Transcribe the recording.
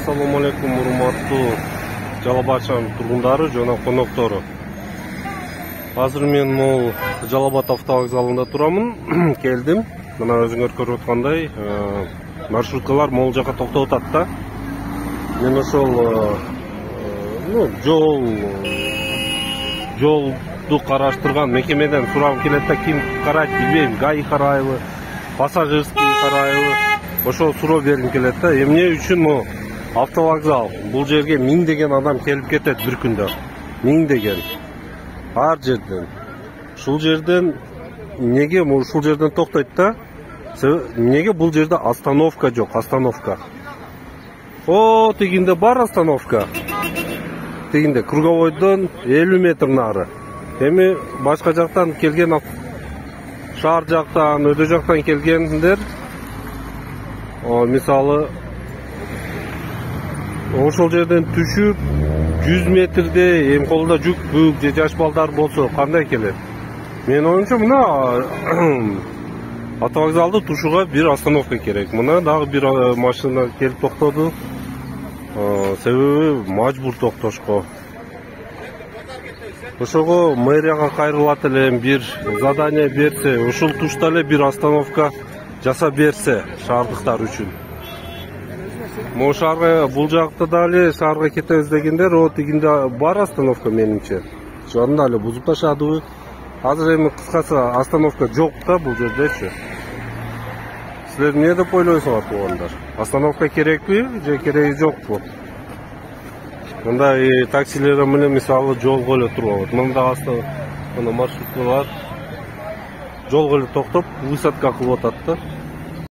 Assalamu alaikum, урматтуу Жалал Абад тургундары жана коноктору. Азыр мен могул Жалал Абад автовокзалында турамын. Келдим. Мына өзүңөр көрүп аткандай, маршруткалар могул жака токтоп атат да. Мен ошол жолду караштырган мекемеден сурап келет да, ким карайт билбейм, ГАИ карайбы, пассажирский карайбы, ошол суроо бергим келет да. Эмне үчүн могу автовокзал бул жерге миңдеген адам келип кетет бир күндө. Миңдеген. Ар жерден. Ушул жерден неге ушул жерден токтойт да? Неге бул жерде остановка жок? Остановка. О, тигинде бар остановка. Тигинде круговойдон 50 метр нары. Эми башка жактан келген, шаар жактан, өтө жактан келгендер, мисалы ошол жерден түшүп 100 метрде эми колунда жүк бүк же жаш балдар болсо кандай келет? Мен оюмча мына автовокзалды тушууга бир остановка керек. Мына дагы бир машина келип токтоду. Себеби мажбур токтошко. Ошого мэрияга кайрылат элем, бир задание берсе, ушул тушта эле бир остановка жасап берсе шаардыктар үчүн. Могу шаарга бул жакта дали шаарга кетебиз дегендер, о тигинде бар остановка менимче. Аны дали бузуп ташадыбы. Азыр эми кыскасы остановка жок да бул жердечи. Силер эмне деп ойлойсуңар туугандар? Остановка керекпи же кереги жокпу? Мындай таксилер менен мисалы жолго эле туруп, мында мына маршруткалар жолго эле токтоп, высадка кылып атат да.